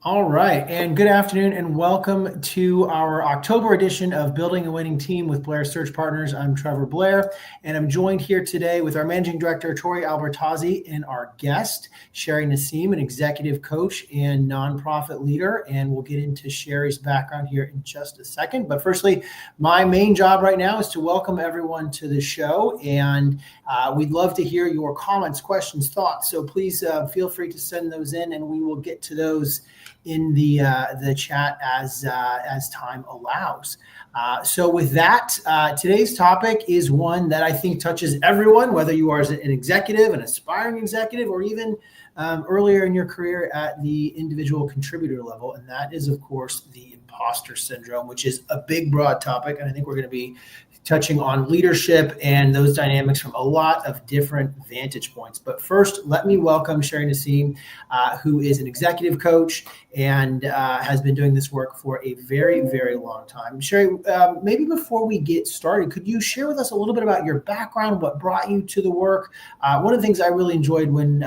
All right, and good afternoon, and welcome to our October edition of Building a Winning Team with Blair Search Partners. I'm Trevor Blair, and I'm joined here today with our Managing Director, Tori Albertazzi, and our guest, Sheri Nasim, an executive coach and nonprofit leader. And we'll get into Sheri's background here in just a second. But firstly, my main job right now is to welcome everyone to the show, and we'd love to hear your comments, questions, thoughts. So please feel free to send those in, and we will get to those in the chat as time allows. So with that, today's topic is one that I think touches everyone, whether you are an executive, an aspiring executive, or even earlier in your career at the individual contributor level. And that is, of course, the imposter syndrome, which is a big, broad topic. And I think we're going to be touching on leadership and those dynamics from a lot of different vantage points. But first, let me welcome Sheri Nasim, who is an executive coach and has been doing this work for a very, very long time. Sheri, maybe before we get started, could you share with us a little bit about your background, what brought you to the work? One of the things I really enjoyed when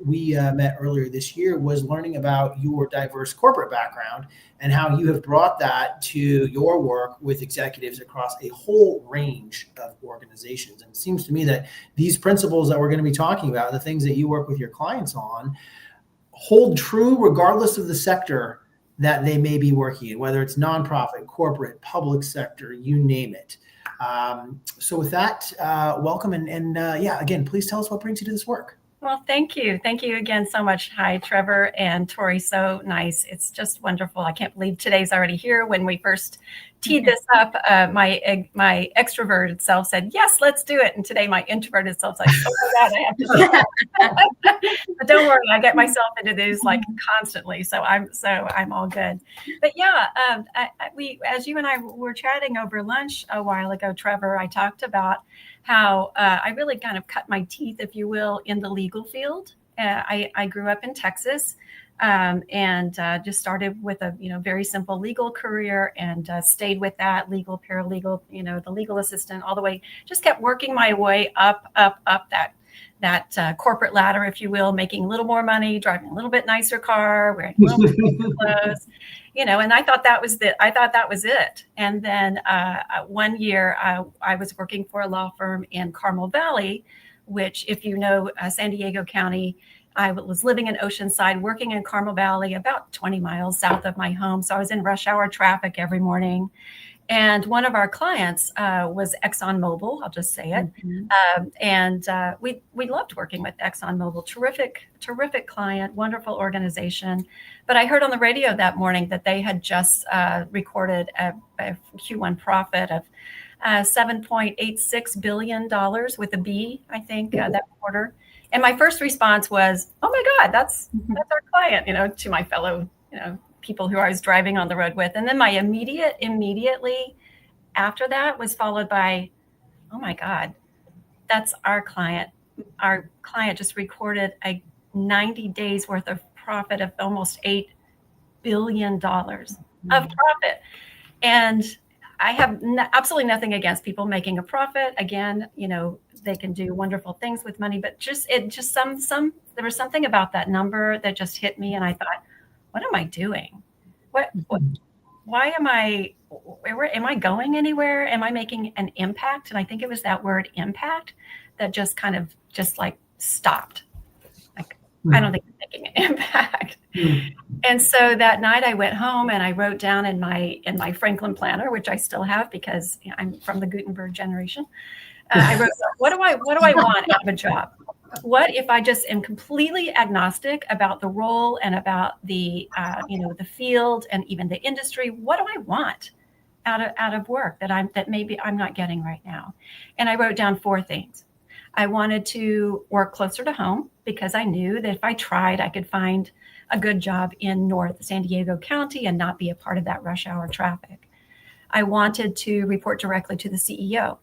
we met earlier this year was learning about your diverse corporate background and how you have brought that to your work with executives across a whole range of organizations. And it seems to me that these principles that we're going to be talking about, the things that you work with your clients on, hold true regardless of the sector that they may be working in, whether it's nonprofit, corporate, public sector, you name it. So with that, welcome. And again, please tell us what brings you to this work. Well, thank you. Thank you again so much. Hi, Trevor and Tori. So nice. It's just wonderful. I can't believe today's already here. When we first teed this up, my extroverted self said, yes, let's do it. And today my introverted self's like, oh my God, I have to. But don't worry, I get myself into these like constantly. So I'm all good. But yeah, we, as you and I were chatting over lunch a while ago, Trevor, I talked about how I really kind of cut my teeth, if you will, in the legal field. I grew up in Texas and just started with a very simple legal career and stayed with that, legal, paralegal, the legal assistant, all the way, just kept working my way up that corporate ladder, if you will, making a little more money, driving a little bit nicer car, wearing a little more clothes. And I thought that was it. And then one year I was working for a law firm in Carmel Valley, which, if you know, San Diego County, I was living in Oceanside, working in Carmel Valley, about 20 miles south of my home. So I was in rush hour traffic every morning. And one of our clients was ExxonMobil, I'll just say it. Mm-hmm. We loved working with ExxonMobil. Terrific client, wonderful organization. But I heard on the radio that morning that they had just recorded a Q1 profit of $7.86 billion with a B, I think, that quarter. And my first response was, oh my God, that's our client, to my fellow, people who I was driving on the road with. And then my immediately after that was followed by, oh my God, that's our client. Our client just recorded a 90 days worth of profit of almost $8 billion of profit. And I have absolutely nothing against people making a profit. Again, they can do wonderful things with money, but there was something about that number that just hit me. And I thought, what am I doing? Why am I going anywhere? Am I making an impact? And I think it was that word impact that just kind of like stopped. Like, I don't think I'm making an impact. And so that night I went home and I wrote down in my Franklin planner, which I still have because I'm from the Gutenberg generation. I wrote, what do I want out of a job? What if I just am completely agnostic about the role and about the the field and even the industry? What do I want out of work that maybe I'm not getting right now? And I wrote down 4 things. I wanted to work closer to home because I knew that if I tried, I could find a good job in North San Diego County and not be a part of that rush hour traffic. I wanted to report directly to the CEO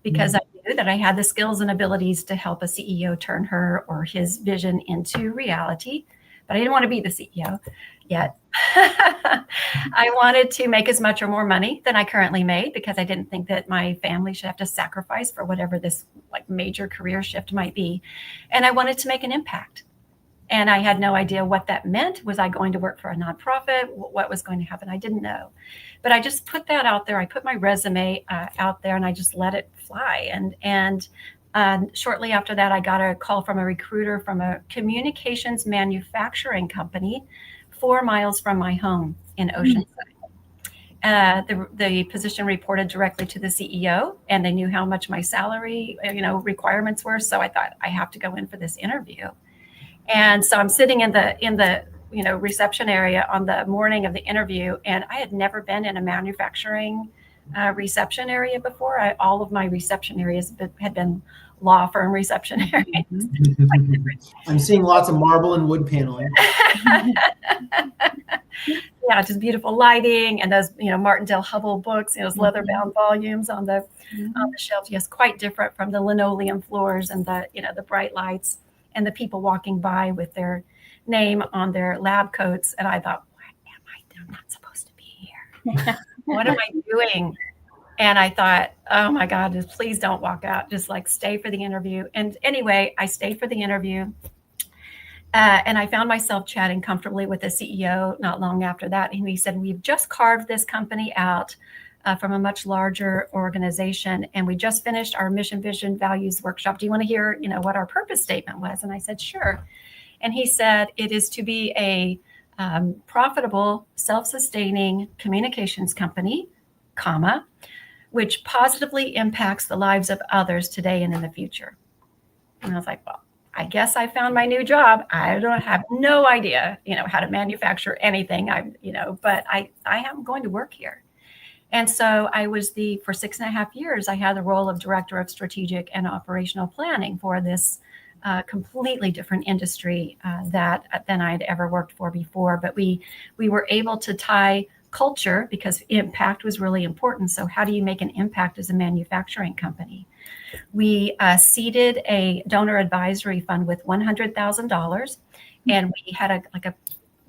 because I knew that I had the skills and abilities to help a CEO turn her or his vision into reality, but I didn't want to be the CEO yet. I wanted to make as much or more money than I currently made because I didn't think that my family should have to sacrifice for whatever this like major career shift might be. And I wanted to make an impact. And I had no idea what that meant. Was I going to work for a nonprofit? What was going to happen? I didn't know. But I just put that out there. I put my resume out there and I just let it fly. And shortly after that, I got a call from a recruiter from a communications manufacturing company 4 miles from my home in Oceanside. The position reported directly to the CEO, and they knew how much my salary, requirements were. So I thought, I have to go in for this interview. And so I'm sitting in the reception area on the morning of the interview, and I had never been in a manufacturing reception area before. All of my reception areas had been law firm reception areas. I'm seeing lots of marble and wood paneling. Yeah, just beautiful lighting and those, Martindale Hubble books, those leather-bound volumes on the shelves. Yes, quite different from the linoleum floors and the bright lights and the people walking by with their name on their lab coats. And I thought, I'm not supposed to be here. What am I doing? And I thought, oh my God, just please don't walk out. Just like stay for the interview. And anyway, I stayed for the interview. And I found myself chatting comfortably with the CEO not long after that. And he said, we've just carved this company out from a much larger organization. And we just finished our mission, vision, values workshop. Do you want to hear, what our purpose statement was? And I said, sure. And he said, it is to be a profitable, self-sustaining communications company, which positively impacts the lives of others today and in the future. And I was like, well, I guess I found my new job. I don't have no idea, how to manufacture anything. But I am going to work here. And so I was for 6.5 years, I had the role of director of strategic and operational planning for this completely different industry than I'd ever worked for before. But we were able to tie culture, because impact was really important. So how do you make an impact as a manufacturing company? We seeded a donor advisory fund with $100,000, and we had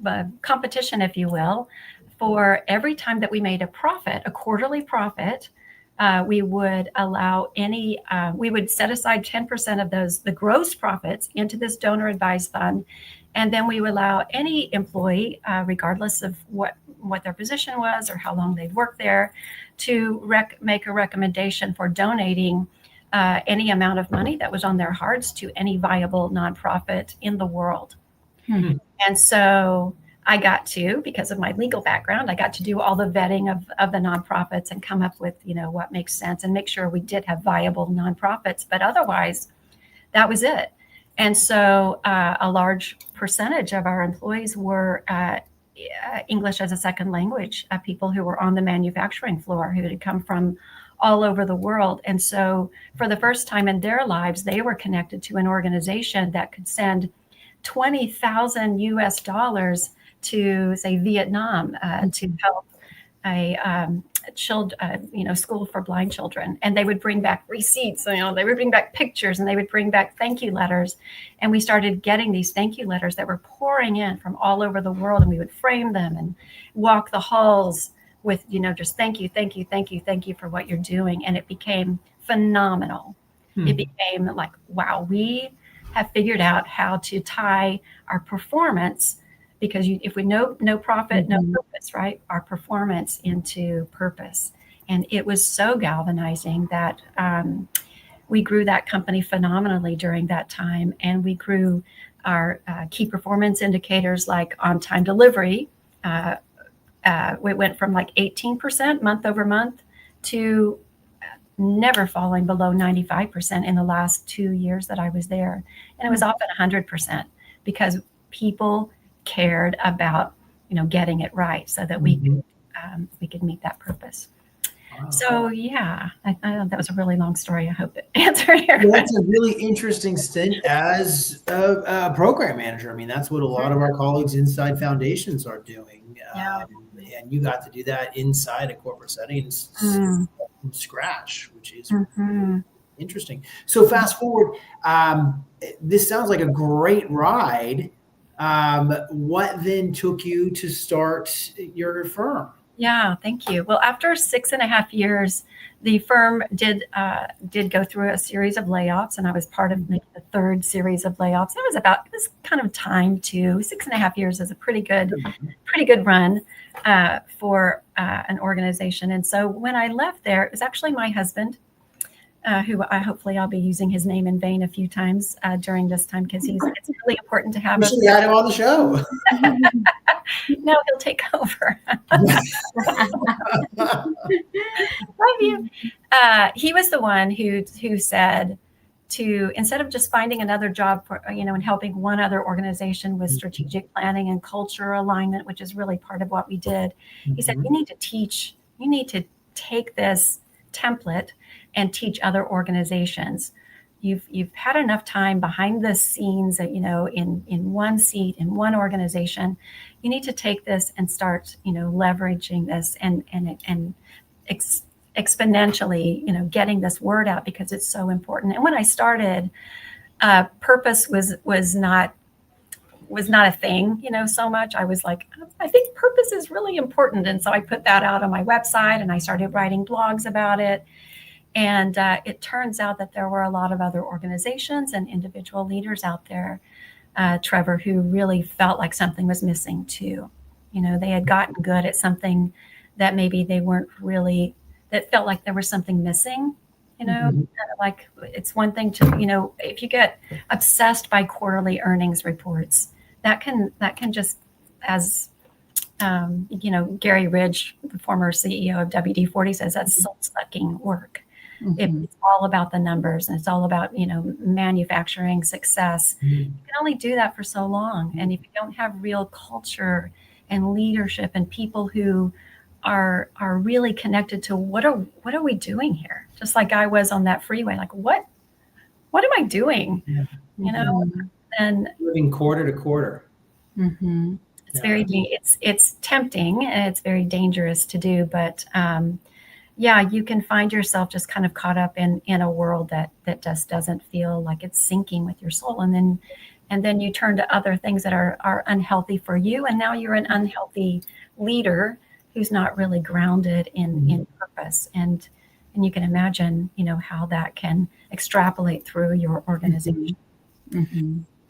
a competition, if you will, for every time that we made a profit, a quarterly profit. We would we would set aside 10% of the gross profits into this donor advised fund. And then we would allow any employee, regardless of what their position was or how long they'd worked there, to make a recommendation for donating any amount of money that was on their hearts to any viable nonprofit in the world. Hmm. And so I got to, because of my legal background, I got to do all the vetting of the nonprofits and come up with, what makes sense and make sure we did have viable nonprofits. But otherwise, that was it. And so a large percentage of our employees were English as a second language, people who were on the manufacturing floor, who had come from all over the world. And so for the first time in their lives, they were connected to an organization that could send $20,000 US to, say, Vietnam to help a school for blind children. And they would bring back receipts, they would bring back pictures, and they would bring back thank you letters. And we started getting these thank you letters that were pouring in from all over the world, and we would frame them and walk the halls with, just thank you, thank you, thank you, thank you for what you're doing. And it became phenomenal. It became like, wow, we have figured out how to tie our performance, because if we no profit, no purpose, right? Our performance into purpose. And it was so galvanizing that we grew that company phenomenally during that time. And we grew our key performance indicators like on-time delivery. We went from like 18% month over month to never falling below 95% in the last 2 years that I was there. And it was often 100% because people cared about, getting it right so that we could meet that purpose. Wow. So yeah, I that was a really long story. I hope it answered your question. That's a really interesting stint as a program manager. I mean, that's what a lot of our colleagues inside foundations are doing. Yeah. And you got to do that inside a corporate setting from scratch, which is really interesting. So fast forward, this sounds like a great ride. What then took you to start your firm? Yeah, thank you. Well, after 6.5 years, the firm did go through a series of layoffs, and I was part of maybe the third series of layoffs. It was kind of time too. 6.5 years is a pretty good run for an organization. And so when I left there, it was actually my husband, who hopefully I'll be using his name in vain a few times during this time, because it's really important to have. We should have him on the show. No, he'll take over. Love you. He was the one who said to, instead of just finding another job for, and helping one other organization with strategic planning and culture alignment, which is really part of what we did. He said, you need to take this template and teach other organizations. You've had enough time behind the scenes that, in one seat, in one organization. You need to take this and start, leveraging this and exponentially, getting this word out, because it's so important. And when I started, purpose was not a thing, so much. I was like, I think purpose is really important. And so I put that out on my website, and I started writing blogs about it. And it turns out that there were a lot of other organizations and individual leaders out there, Trevor, who really felt like something was missing too. They had gotten good at something that maybe they weren't really, that felt like there was something missing. Like it's one thing to, if you get obsessed by quarterly earnings reports, that can just, as Gary Ridge, the former CEO of WD-40, says, that's soul-sucking work. It's all about the numbers, and it's all about, manufacturing success. You can only do that for so long. And if you don't have real culture and leadership and people who are really connected to what are we doing here? Just like I was on that freeway, like what am I doing? And living quarter to quarter. It's it's tempting, and it's very dangerous to do, but you can find yourself just kind of caught up in a world that just doesn't feel like it's syncing with your soul. And then you turn to other things that are unhealthy for you. And now you're an unhealthy leader who's not really grounded in purpose. And you can imagine, how that can extrapolate through your organization.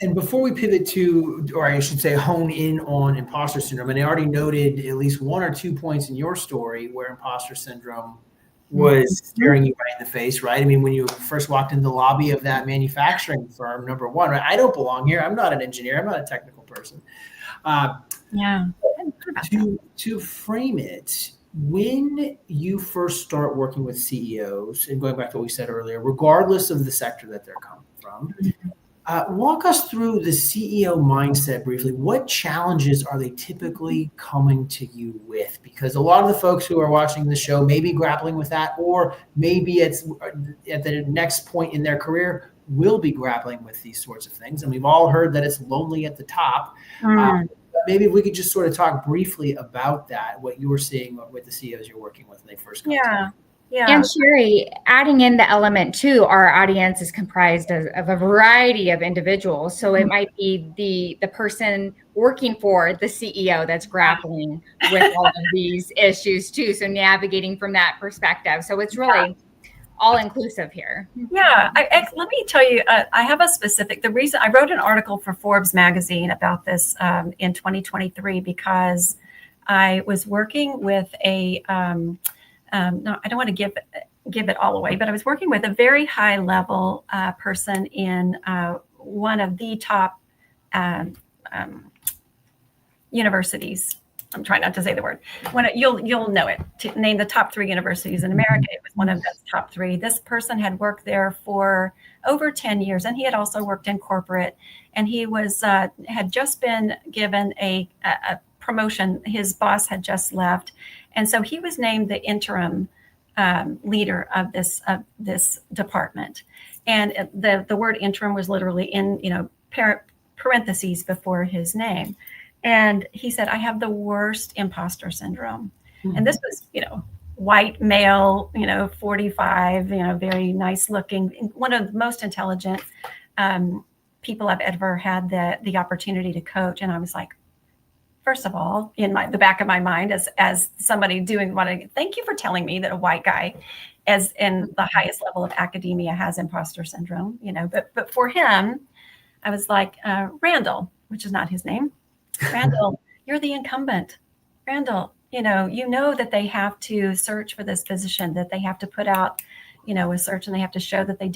And before we pivot to, or I should say, hone in on imposter syndrome, and I already noted at least 1 or 2 points in your story where imposter syndrome was staring you right in the face, right? I mean, when you first walked in the lobby of that manufacturing firm, number one, right? I don't belong here. I'm not an engineer. I'm not a technical person. To frame it, when you first start working with CEOs, and going back to what we said earlier, regardless of the sector that they're coming from, walk us through the CEO mindset briefly. What challenges are they typically coming to you with? Because a lot of the folks who are watching the show may be grappling with that, or maybe it's at the next point in their career will be grappling with these sorts of things. And we've all heard that it's lonely at the top. Maybe if we could just sort of talk briefly about that, what you were seeing with the CEOs you're working with when they first come to you. Yeah. And Sheri, adding in the element too, our audience is comprised of a variety of individuals. So it might be the person working for the CEO that's grappling with all of these issues too. So navigating from that perspective. So it's really all inclusive here. Yeah. Let me tell you, I have the reason I wrote an article for Forbes magazine about this in 2023, because I was working with no, I don't want to give it all away, but I was working with a very high level person in one of the top universities. I'm trying not to say the word. You'll know it. To name the top 3 universities in America, it was one of those top 3. This person had worked there for over 10 years, and he had also worked in corporate. And he had just been given a promotion. His boss had just left. And so he was named the interim leader of this department. And the word interim was literally in parentheses before his name. And he said, I have the worst imposter syndrome. And this was, white male, 45, very nice looking, one of the most intelligent people I've ever had the opportunity to coach. And I was like, first of all, in the back of my mind as somebody doing thank you for telling me that a white guy as in the highest level of academia has imposter syndrome, but for him, I was like, Randall, which is not his name. Randall, you're the incumbent. Randall, that they have to search for this position, that they have to put out, a search, and they have to show that they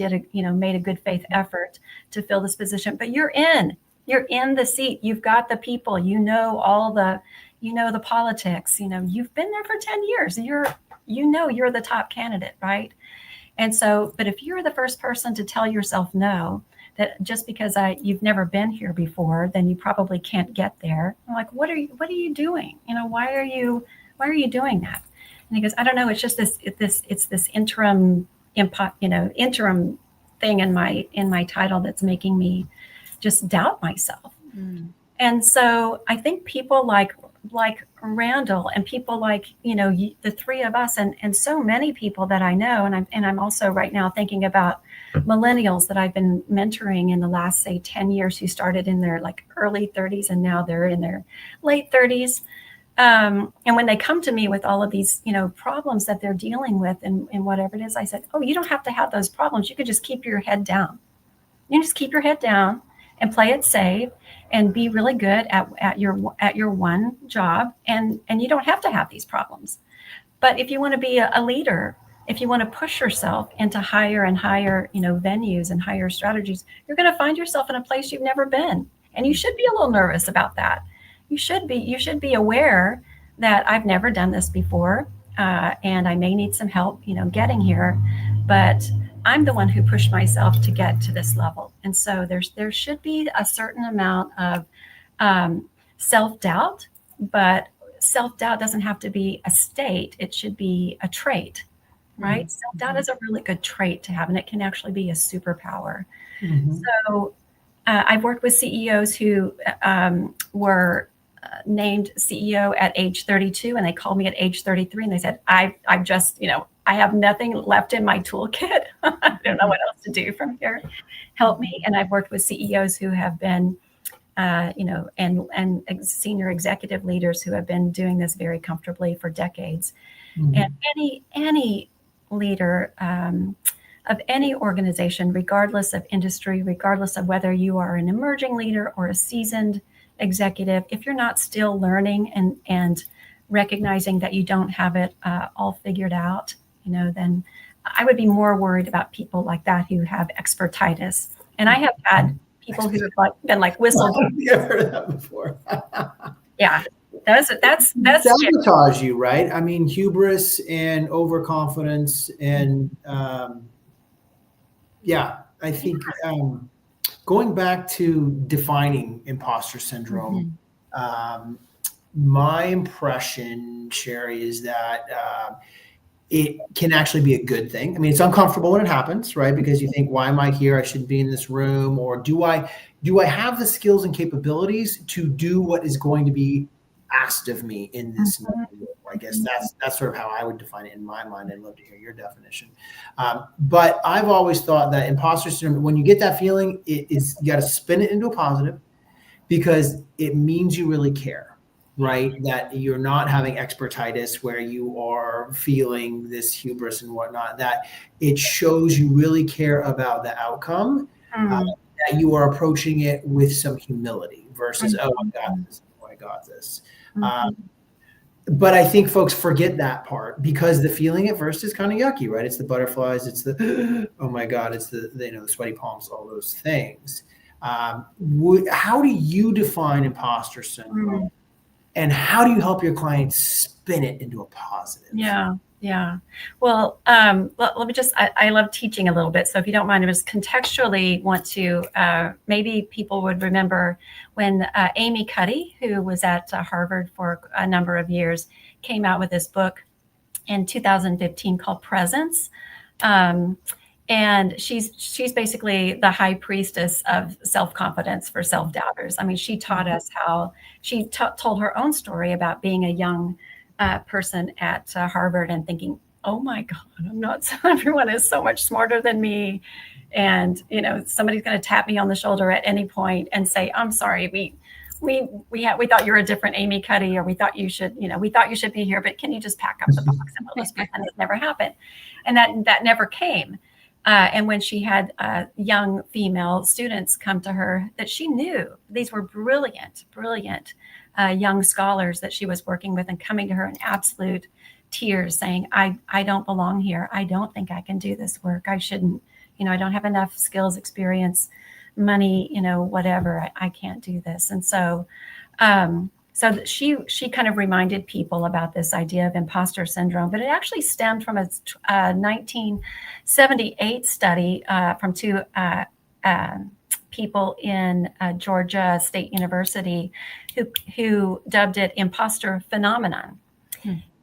made a good faith effort to fill this position. But you're in the seat. You've got the people, the politics, you've been there for 10 years. You're the top candidate, right? And so, but if you're the first person to tell yourself no, that just because you've never been here before, then you probably can't get there. I'm like, what are you doing? Why are you doing that? And he goes, I don't know. It's just this interim thing in my title that's making me just doubt myself. Mm. And so I think people like Randall and people like, the three of us and so many people that I know, and I'm also right now thinking about millennials that I've been mentoring in the last, say, 10 years, who started in their early 30s and now they're in their late 30s. And when they come to me with all of these, problems that they're dealing with and whatever it is, I said, oh, you don't have to have those problems. You could just keep your head down. You just keep your head down and play it safe and be really good at your one job. And you don't have to have these problems. But if you want to be a leader, if you want to push yourself into higher and higher, venues and higher strategies, you're going to find yourself in a place you've never been. And you should be a little nervous about that. You should be aware that I've never done this before. And I may need some help, getting here, but I'm the one who pushed myself to get to this level. And so there should be a certain amount of self-doubt, but self-doubt doesn't have to be a state. It should be a trait, right? Mm-hmm. Self-doubt is a really good trait to have, and it can actually be a superpower. Mm-hmm. So I've worked with CEOs who were named CEO at age 32, and they called me at age 33, and they said, I've just, I have nothing left in my toolkit. I don't know what else to do from here. Help me. And I've worked with CEOs who have been, and senior executive leaders who have been doing this very comfortably for decades. Mm-hmm. And any leader of any organization, regardless of industry, regardless of whether you are an emerging leader or a seasoned executive, if you're not still learning and recognizing that you don't have it all figured out, then I would be more worried about people like that who have expertitis. And I have had people who have been whistled. I've heard of that before. Yeah, that's sabotage you, right? I mean, hubris and overconfidence, and I think going back to defining imposter syndrome, mm-hmm. My impression, Sheri, is that it can actually be a good thing. I mean, it's uncomfortable when it happens, right? Because you think, why am I here? I shouldn't be in this room. Or do I have the skills and capabilities to do what is going to be asked of me in this new role? I guess that's sort of how I would define it in my mind. I'd love to hear your definition. But I've always thought that imposter syndrome, when you get that feeling, you got to spin it into a positive, because it means you really care. Right? That you're not having expertitis where you are feeling this hubris and whatnot, that it shows you really care about the outcome, that you are approaching it with some humility versus, oh, I got this. But I think folks forget that part, because the feeling at first is kind of yucky, right? It's the butterflies, it's the, oh my God, it's the sweaty palms, all those things. How do you define imposter syndrome? And how do you help your clients spin it into a positive? Yeah. Well, let me just, I love teaching a little bit. So if you don't mind, I just contextually want to, maybe people would remember when Amy Cuddy, who was at Harvard for a number of years, came out with this book in 2015 called Presence. And she's basically the high priestess of self-confidence for self-doubters. I mean, she taught us how she told her own story about being a young person at Harvard and thinking, oh my God, I'm not, everyone is so much smarter than me. And, somebody's going to tap me on the shoulder at any point and say, I'm sorry, we thought you were a different Amy Cuddy, or we thought you should be here, but can you just pack up the box and we'll just pretend it never happened? And that never came. And when she had young female students come to her that she knew, these were brilliant young scholars that she was working with, and coming to her in absolute tears saying, I don't belong here. I don't think I can do this work. I shouldn't, I don't have enough skills, experience, money, whatever. I can't do this. And so she kind of reminded people about this idea of imposter syndrome, but it actually stemmed from a 1978 study from two people in Georgia State University who dubbed it imposter phenomenon,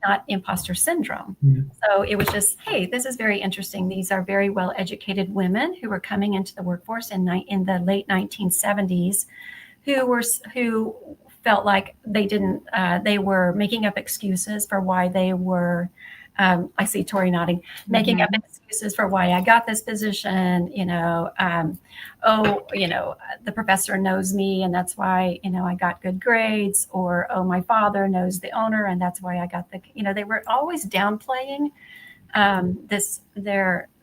not imposter syndrome. So it was just, hey, this is very interesting. These are very well-educated women who were coming into the workforce in the late 1970s, who felt like they were making up excuses for why they were, I see Tori nodding, making up excuses for why I got this position, the professor knows me and that's why, I got good grades, or, oh, my father knows the owner and that's why I got they were always downplaying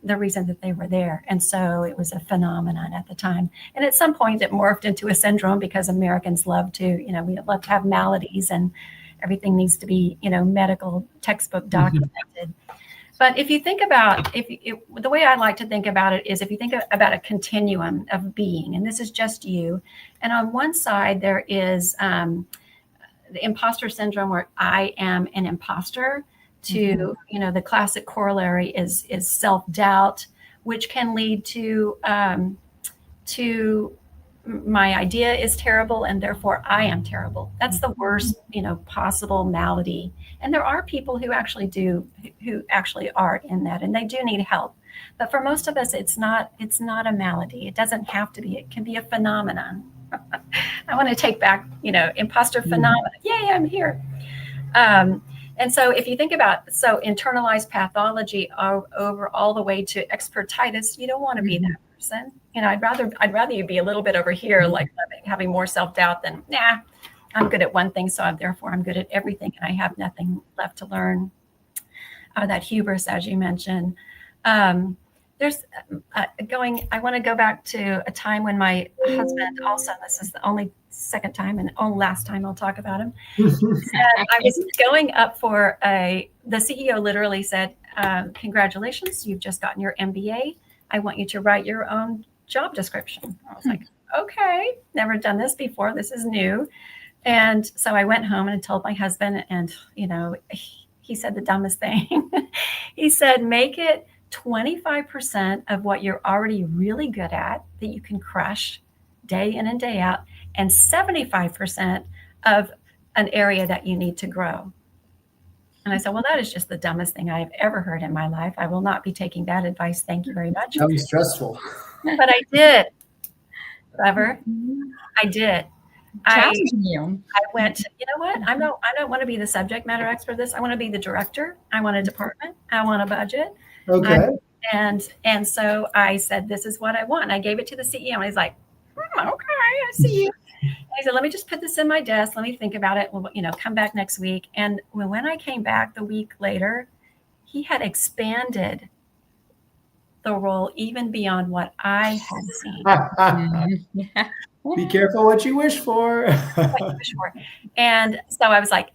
the reason that they were there. And so it was a phenomenon at the time. And at some point it morphed into a syndrome, because Americans love to, we love to have maladies and everything needs to be, medical textbook documented. But if you think about, the way I like to think about it is, if you think about a continuum of being, and this is just you, and on one side there is the imposter syndrome, where I am an imposter, to, the classic corollary is self-doubt, which can lead to my idea is terrible and therefore I am terrible. That's the worst, possible malady. And there are people who actually are in that, and they do need help. But for most of us, it's not a malady. It doesn't have to be. It can be a phenomenon. I want to take back, imposter phenomenon. Yay, I'm here. And so if you think about, internalized pathology over all the way to expertitis, you don't want to be that person. I'd rather you be a little bit over here, like having more self-doubt than, I'm good at one thing, so I'm good at everything, and I have nothing left to learn. That hubris, as you mentioned. There's I want to go back to a time when my husband also, this is the only second time and only last time I'll talk about him. And I was going up for the CEO literally said, congratulations, you've just gotten your MBA. I want you to write your own job description. I was like, okay, never done this before. This is new. And so I went home and told my husband, and, he said the dumbest thing. He said, make it 25% of what you're already really good at, that you can crush day in and day out, and 75% of an area that you need to grow. And I said, well, that is just the dumbest thing I have ever heard in my life. I will not be taking that advice. Thank you very much. That was stressful. But I did, Trevor. I did. Challenging you. I went, you know what? I don't want to be the subject matter expert of this. I want to be the director. I want a department. I want a budget. Okay. And so I said, this is what I want. I gave it to the CEO, and he's like, okay, I see you. And he said, let me just put this in my desk. Let me think about it. We'll, come back next week. And when I came back the week later, he had expanded the role even beyond what I had seen. Be careful what you wish for. And so I was like,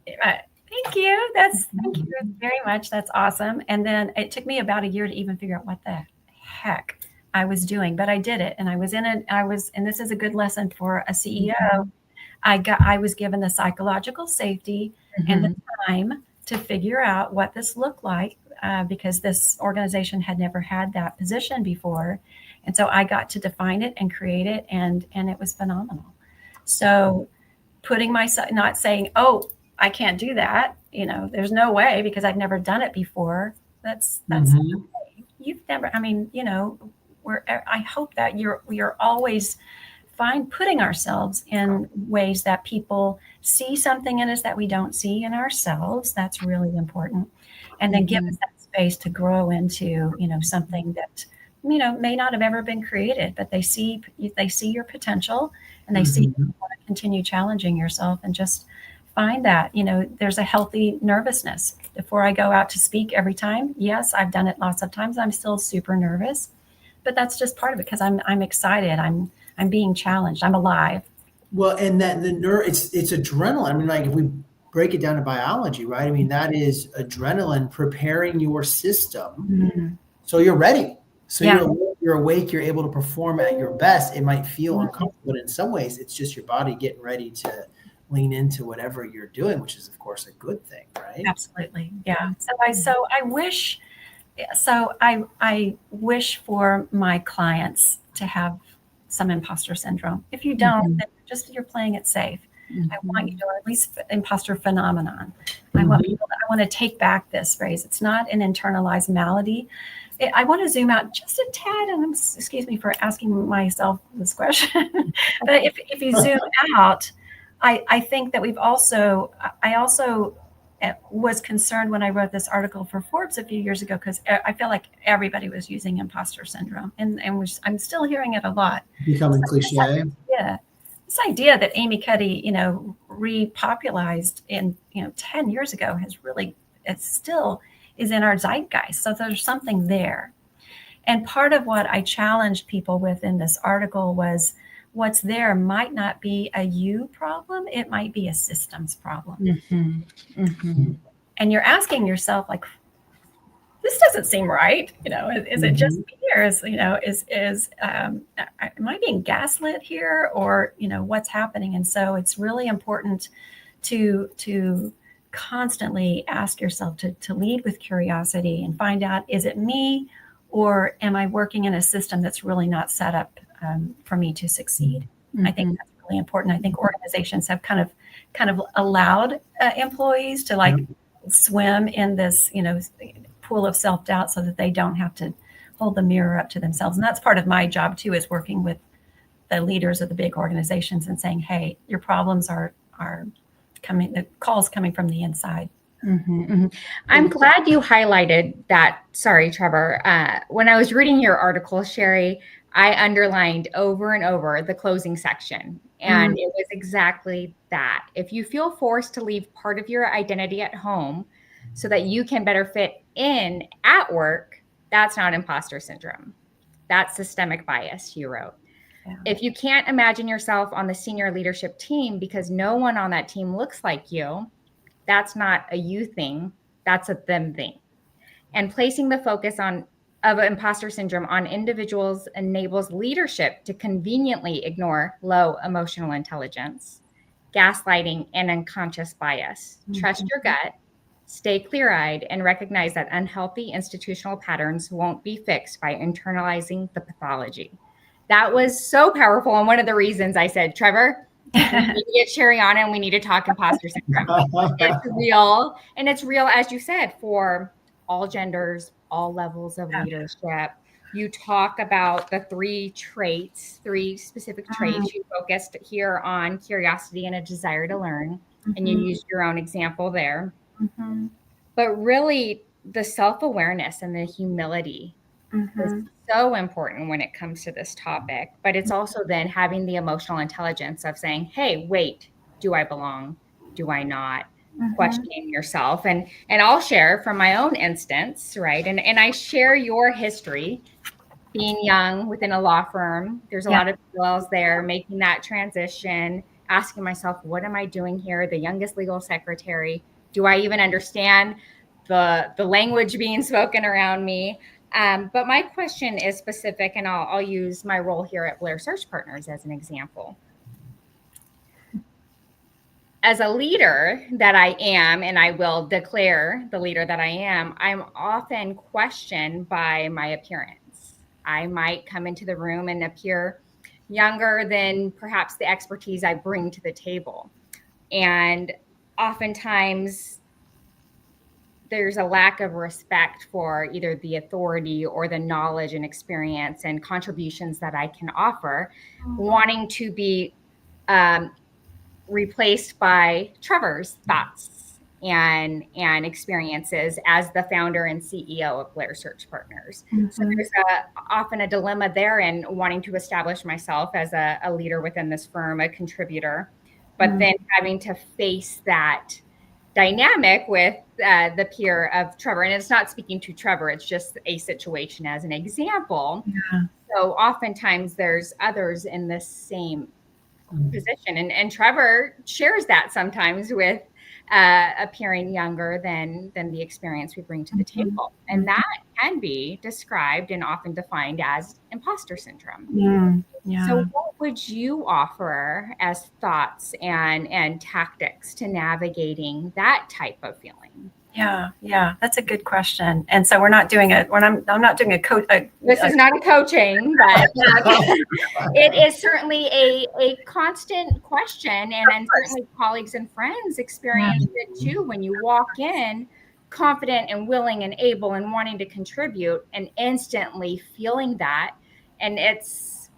thank you. Thank you very much. That's awesome. And then it took me about a year to even figure out what the heck I was doing, but I did it. And and this is a good lesson for a CEO. I was given the psychological safety and the time to figure out what this looked like, because this organization had never had that position before. And so I got to define it and create it, and it was phenomenal. So putting myself, not saying, oh, I can't do that. There's no way, because I've never done it before. That's you've never, I hope that we're always fine putting ourselves in ways that people see something in us that we don't see in ourselves. That's really important. And then give us that space to grow into, something that may not have ever been created, but they see your potential, and they see you want to continue challenging yourself, and just find that, there's a healthy nervousness before I go out to speak every time. Yes, I've done it lots of times. I'm still super nervous, but that's just part of it, because I'm excited. I'm being challenged. I'm alive. Well, and that it's adrenaline. I mean, like if we break it down to biology, right? I mean, that is adrenaline preparing your system so you're ready. So you're awake, you're able to perform at your best. It might feel uncomfortable, but in some ways it's just your body getting ready to lean into whatever you're doing, which is of course a good thing, right? Absolutely. Yeah. I wish for my clients to have some imposter syndrome. If you don't, then you're playing it safe. I want you to, or at least imposter phenomenon. I want to take back this phrase. It's not an internalized malady. I want to zoom out just a tad, and excuse me for asking myself this question, but if you zoom out, I think that I also was concerned when I wrote this article for Forbes a few years ago, because I feel like everybody was using imposter syndrome, and I'm still hearing it a lot. Becoming cliche. Yeah. This idea that Amy Cuddy, repopularized in 10 years ago it still is in our zeitgeist. So there's something there. And part of what I challenged people with in this article was, what's there might not be a you problem. It might be a systems problem. And you're asking yourself, like, this doesn't seem right. Is it just me, or am I being gaslit here, or, what's happening? And so it's really important to constantly ask yourself to lead with curiosity and find out, is it me, or am I working in a system that's really not set up for me to succeed? I think that's really important. I think organizations have kind of allowed employees to swim in this, pool of self-doubt, so that they don't have to hold the mirror up to themselves. And that's part of my job too, is working with the leaders of the big organizations and saying, hey, your problems are coming, the calls coming from the inside. I'm glad you highlighted that. Sorry, Trevor. When I was reading your article, Sheri, I underlined over and over the closing section. And it was exactly that. If you feel forced to leave part of your identity at home so that you can better fit in at work, that's not imposter syndrome. That's systemic bias, you wrote. Yeah. If you can't imagine yourself on the senior leadership team because no one on that team looks like you, that's not a you thing, that's a them thing. And placing the focus of imposter syndrome on individuals enables leadership to conveniently ignore low emotional intelligence, gaslighting, and unconscious bias. Trust your gut, stay clear-eyed, and recognize that unhealthy institutional patterns won't be fixed by internalizing the pathology. That was so powerful. And one of the reasons I said, Trevor, we need to get Sheri on and we need to talk imposter syndrome. It's real. And it's real, as you said, for all genders, all levels of leadership. You talk about the three specific traits. You focused here on curiosity and a desire to learn. And you used your own example there. But really, the self-awareness and the humility is so important when it comes to this topic. But it's also then having the emotional intelligence of saying, hey, wait, do I belong? Do I not? Questioning yourself. And I'll share from my own instance, right? And I share your history being young within a law firm. There's a lot of girls there making that transition, asking myself, what am I doing here? The youngest legal secretary. Do I even understand the language being spoken around me? But my question is specific, and I'll use my role here at Blair Search Partners as an example. As a leader that I am, and I will declare the leader that I am, I'm often questioned by my appearance. I might come into the room and appear younger than perhaps the expertise I bring to the table. And oftentimes there's a lack of respect for either the authority or the knowledge and experience and contributions that I can offer, wanting to be replaced by Trevor's thoughts and experiences as the founder and CEO of Blair Search Partners. So there's often a dilemma there in wanting to establish myself as a leader within this firm, a contributor, but then having to face that dynamic with the peer of Trevor. And it's not speaking to Trevor, it's just a situation as an example. Yeah. So oftentimes there's others in the same position. And Trevor shares that sometimes with appearing younger than the experience we bring to the table. And that can be described and often defined as imposter syndrome. Yeah. So what would you offer as thoughts and tactics to navigating that type of feeling? Yeah, that's a good question. And so I'm not doing a coach. This is not a coaching, but it is certainly a constant question, and certainly colleagues and friends experience it too. When you walk in confident and willing and able and wanting to contribute, and instantly feeling that, and it's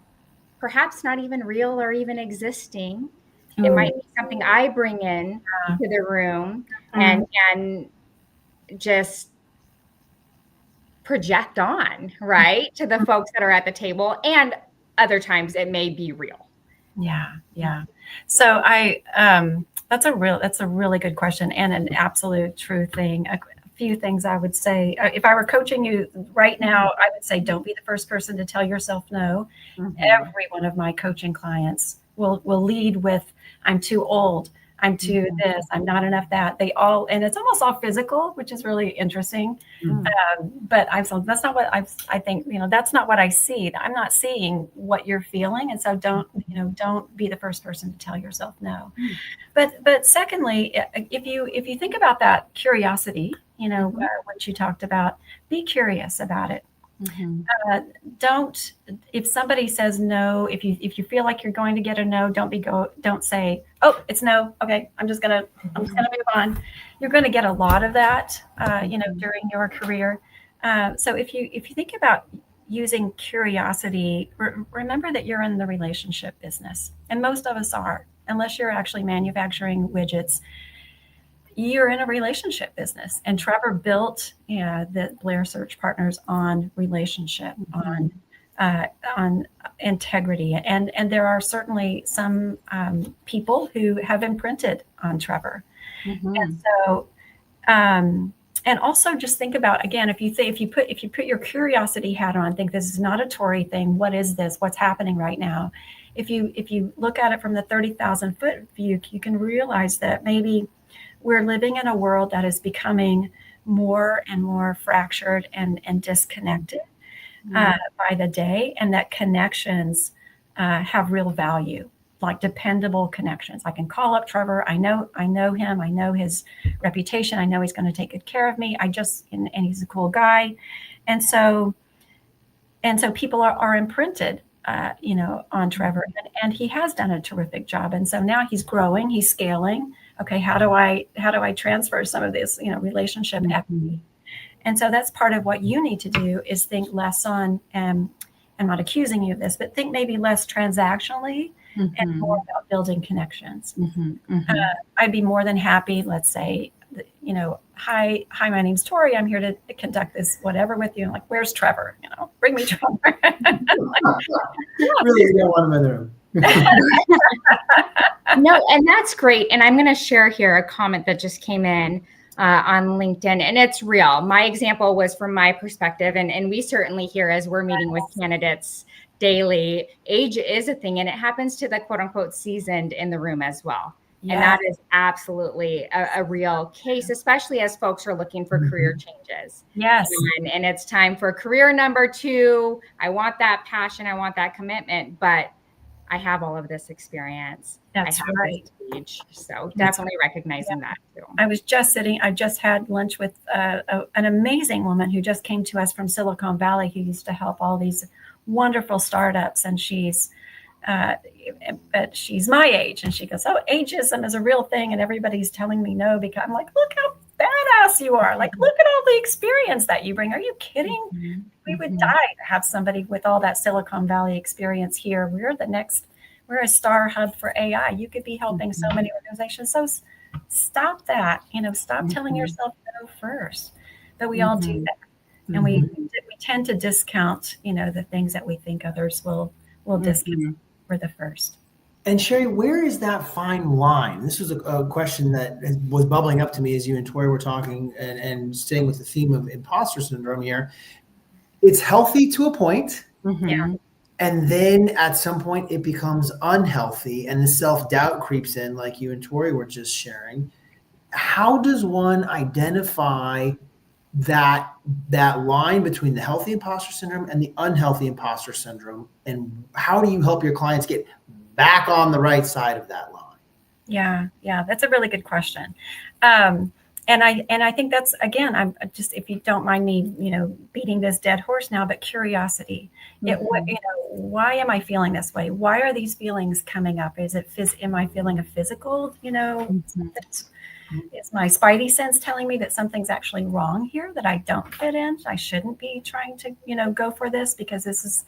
perhaps not even real or even existing. It might be something I bring in to the room and just project on, right, to the folks that are at the table, and other times it may be real. Yeah. So that's a really good question and an absolute true thing. A few things I would say, if I were coaching you right now, I would say don't be the first person to tell yourself no. Every one of my coaching clients will lead with, I'm too old, I'm too this, I'm not enough that. They all, and it's almost all physical, which is really interesting. But that's not what I think, that's not what I see. I'm not seeing what you're feeling. And so don't be the first person to tell yourself no. But secondly, if you think about that curiosity, what you talked about, be curious about it. Don't, if somebody says no, if you feel like you're going to get a no, don't say, oh, it's no. Okay. I'm just gonna move on. You're going to get a lot of that, during your career. So if you think about using curiosity, remember that you're in the relationship business, and most of us are, unless you're actually manufacturing widgets. You're in a relationship business, and Trevor built the Blair Search Partners on relationship, on integrity, and there are certainly some people who have imprinted on Trevor, and so and also just think about, again, if you put your curiosity hat on, think this is not a Tory thing. What is this? What's happening right now? If you look at it from the 30,000 foot view, you can realize that maybe we're living in a world that is becoming more and more fractured and disconnected by the day, and that connections have real value, like dependable connections. I can call up Trevor. I know him. I know his reputation. I know he's going to take good care of me. And he's a cool guy, and so people are imprinted, on Trevor, and he has done a terrific job. And so now he's growing, he's scaling. Okay, how do I transfer some of this, relationship equity? And so that's part of what you need to do, is think less on, I'm not accusing you of this, but think maybe less transactionally and more about building connections. I'd be more than happy, let's say, hi, my name's Tori. I'm here to conduct this whatever with you. I'm like, where's Trevor? Bring me Trevor. Really, you don't want him in the room. No, and that's great. And I'm going to share here a comment that just came in on LinkedIn, and it's real. My example was from my perspective, and we certainly hear, as we're meeting with candidates daily, age is a thing, and it happens to the quote unquote seasoned in the room as well. Yes. And that is absolutely a real case, especially as folks are looking for career changes. Yes. And it's time for career number 2. I want that passion. I want that commitment, but I have all of this experience. That's right. Age, so definitely recognizing that too. I just had lunch with an amazing woman who just came to us from Silicon Valley, who used to help all these wonderful startups. And but she's my age. And she goes, oh, ageism is a real thing. And everybody's telling me no, because I'm like, look how badass you are. Like, look at all the experience that you bring. Are you kidding? We would die to have somebody with all that Silicon Valley experience here. We're a star hub for AI. You could be helping so many organizations. So stop that. Stop telling yourself no first. But we all do that. And we tend to discount, the things that we think others will discount for the first. And Sheri, where is that fine line? This was a question that was bubbling up to me as you and Tori were talking, and staying with the theme of imposter syndrome here. It's healthy to a point. Yeah. And then at some point it becomes unhealthy and the self-doubt creeps in, like you and Tori were just sharing. How does one identify that line between the healthy imposter syndrome and the unhealthy imposter syndrome? And how do you help your clients get back on the right side of that line? Yeah, that's a really good question. And I think that's, again, I'm just, if you don't mind me, beating this dead horse now, but curiosity. Why am I feeling this way? Why are these feelings coming up? Am I feeling a physical, is my spidey sense telling me that something's actually wrong here, that I don't fit in? I shouldn't be trying to, go for this because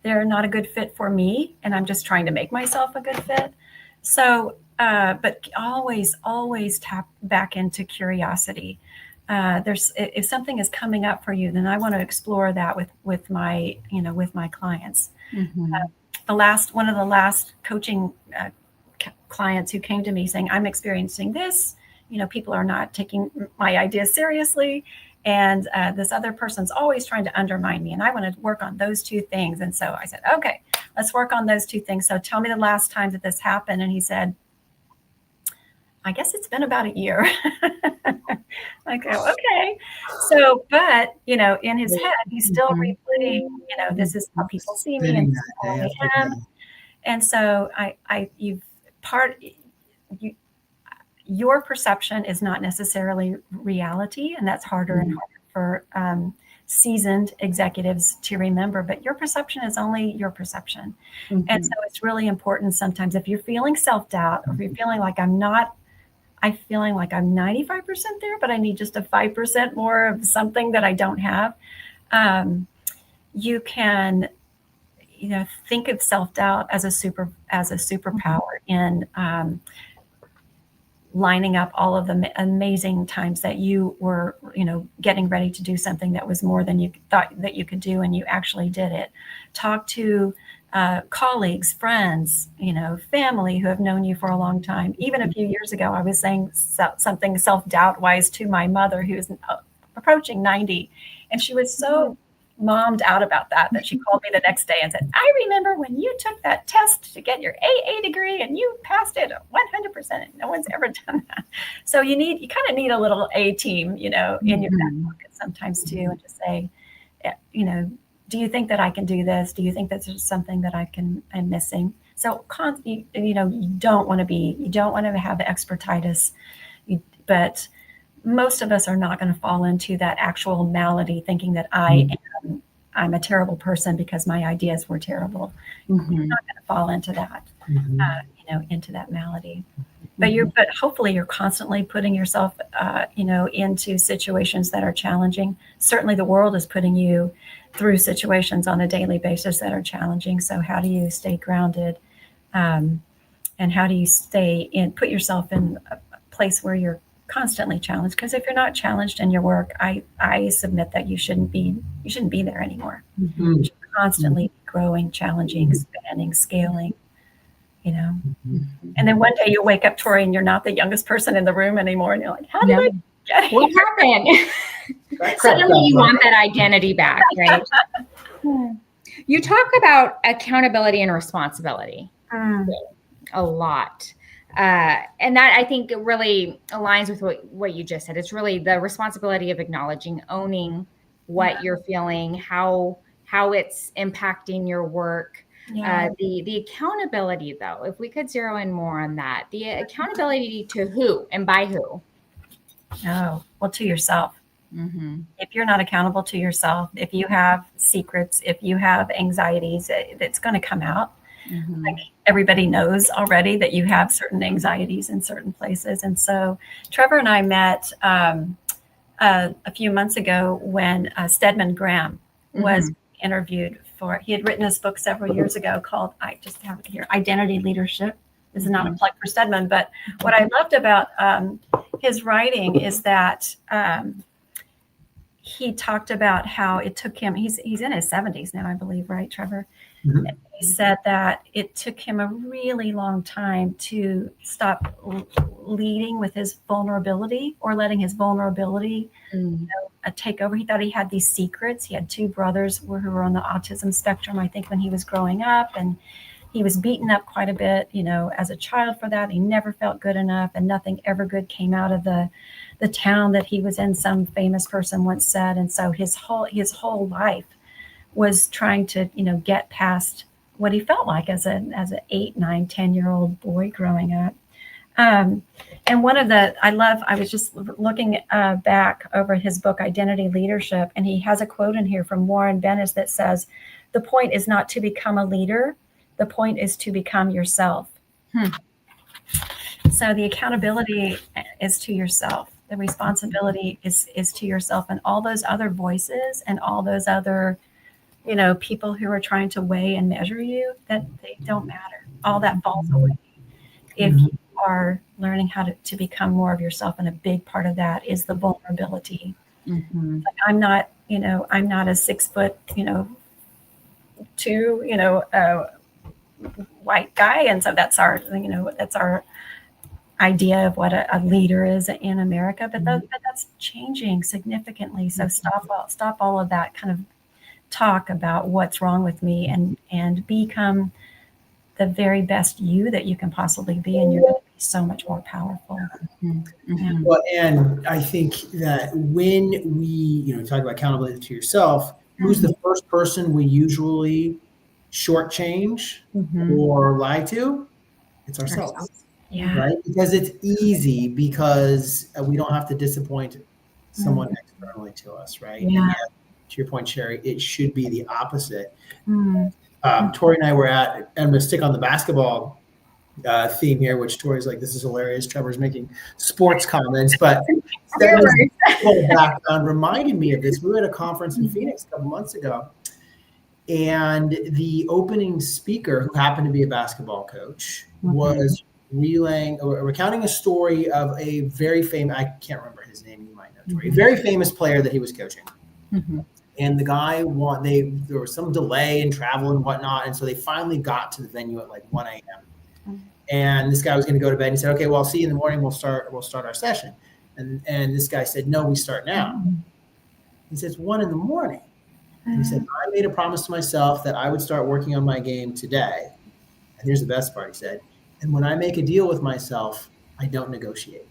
they're not a good fit for me. And I'm just trying to make myself a good fit. So, but always tap back into curiosity. If something is coming up for you, then I want to explore that with my clients. One of the last coaching clients who came to me saying, I'm experiencing this, people are not taking my ideas seriously. And this other person's always trying to undermine me. And I want to work on those two things. And so I said, okay, let's work on those two things. So tell me the last time that this happened. And he said, I guess it's been about a year. I go, okay. So, but, in his head, he's still replaying, this is how people see me and how I am. And so your perception is not necessarily reality. And that's harder and harder for seasoned executives to remember, but your perception is only your perception. And so it's really important sometimes if you're feeling self-doubt, or if you're feeling like I'm 95% there, but I need just a 5% more of something that I don't have. You can, think of self-doubt as a superpower in lining up all of the amazing times that you were, getting ready to do something that was more than you thought that you could do, and you actually did it. Talk to colleagues, friends, family who have known you for a long time. Even a few years ago, I was saying something self-doubt wise to my mother, who's approaching 90. And she was so mommed out about that she called me the next day and said, I remember when you took that test to get your AA degree and you passed it 100%. No one's ever done that. So you kind of need a little A team, in your back pocket sometimes too, and just say, do you think that I can do this? Do you think that there's something that I'm missing? So, you don't want to have expertitis, but most of us are not going to fall into that actual malady, thinking that I'm a terrible person because my ideas were terrible. You're not going to fall into that, into that malady. But hopefully you're constantly putting yourself, into situations that are challenging. Certainly the world is putting you through situations on a daily basis that are challenging. So how do you stay grounded? And how do you put yourself in a place where you're constantly challenged? Because if you're not challenged in your work, I submit that you shouldn't be there anymore. You should constantly be growing, challenging, expanding, scaling, And then one day you'll wake up, Tori, and you're not the youngest person in the room anymore. And you're like, how did I get here? What happened? Suddenly you want that identity back, right? You talk about accountability and responsibility a lot. And that, I think, it really aligns with what you just said. It's really the responsibility of acknowledging, owning what you're feeling, how it's impacting your work. The accountability, though, if we could zero in more on that, the accountability to who and by who? Oh, well, to yourself. If you're not accountable to yourself, if you have secrets, if you have anxieties, it's going to come out. Like everybody knows already that you have certain anxieties in certain places. And so Trevor and I met a few months ago when Stedman Graham was interviewed he had written this book several years ago called, I just have it here, Identity Leadership. This is not a plug for Stedman, but what I loved about his writing is that he talked about how it took him, he's in his 70s now, I believe, right, Trevor? Mhm. He said that it took him a really long time to stop leading with his vulnerability or letting his vulnerability take over. He thought he had these secrets. He had two brothers who were on the autism spectrum, I think, when he was growing up, and he was beaten up quite a bit, as a child for that. He never felt good enough, and nothing ever good came out of the town that he was in, some famous person once said. And so his whole life was trying to, get past what he felt like as an 8, 9, 10-year-old boy growing up. And one of I was just looking back over his book, Identity Leadership, and he has a quote in here from Warren Bennis that says, "The point is not to become a leader. The point is to become yourself." So the accountability is to yourself. The responsibility is to yourself, and all those other voices and all those other, people who are trying to weigh and measure you, that they don't matter. All that falls away if you are learning how to become more of yourself. And a big part of that is the vulnerability. Like, I'm not a 6 foot, 2, white guy. And so that's our idea of what a leader is in America, but that's changing significantly. So stop all of that kind of talk about what's wrong with me, and become the very best you that you can possibly be, and you're going to be so much more powerful. Yeah. Well, and I think that when we, talk about accountability to yourself, who's the first person we usually shortchange or lie to? It's ourselves. Yeah. Right? Because it's easy, because we don't have to disappoint someone externally to us, right? Yeah. And yet, to your point, Sheri, it should be the opposite. Tori and I were I'm going to stick on the basketball theme here, which Tori's like, this is hilarious. Trevor's making sports comments, but whole background reminded me of this. We were at a conference in Phoenix a couple months ago, and the opening speaker, who happened to be a basketball coach, was recounting a story of a very famous, I can't remember his name, you might know, Tori, a very famous player that he was coaching. And the guy there was some delay in travel and whatnot. And so they finally got to the venue at like 1 a.m. And this guy was going to go to bed, and he said, "Okay, well, I'll see you in the morning. We'll start our session." And this guy said, "No, we start now." He says, 1 a.m. And he said, "I made a promise to myself that I would start working on my game today." And here's the best part, he said, "And when I make a deal with myself, I don't negotiate."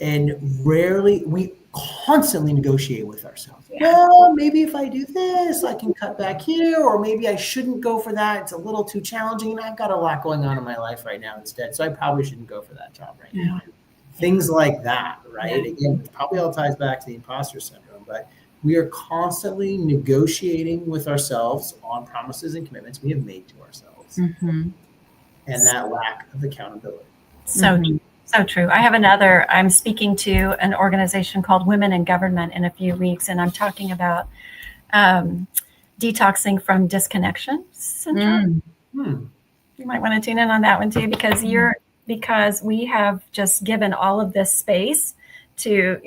And we constantly negotiate with ourselves. Well, maybe if I do this, I can cut back here, or maybe I shouldn't go for that. It's a little too challenging, and I've got a lot going on in my life right now instead, so I probably shouldn't go for that job right now. Things like that, right? Again, it probably all ties back to the imposter syndrome, but we are constantly negotiating with ourselves on promises and commitments we have made to ourselves, and that lack of accountability. So true. I have I'm speaking to an organization called Women in Government in a few weeks, and I'm talking about detoxing from disconnection syndrome. You might want to tune in on that one too, because we have just given all of this space to,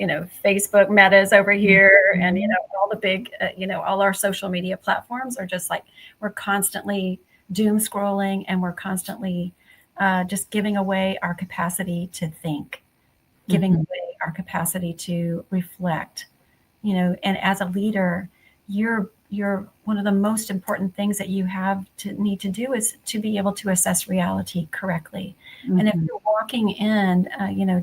Facebook Meta's over here, and, all the big, all our social media platforms are just like, we're constantly doom scrolling, and we're constantly just giving away our capacity to think, giving away our capacity to reflect, and as a leader, you're one of the most important things that you need to do is to be able to assess reality correctly. And if you're walking in,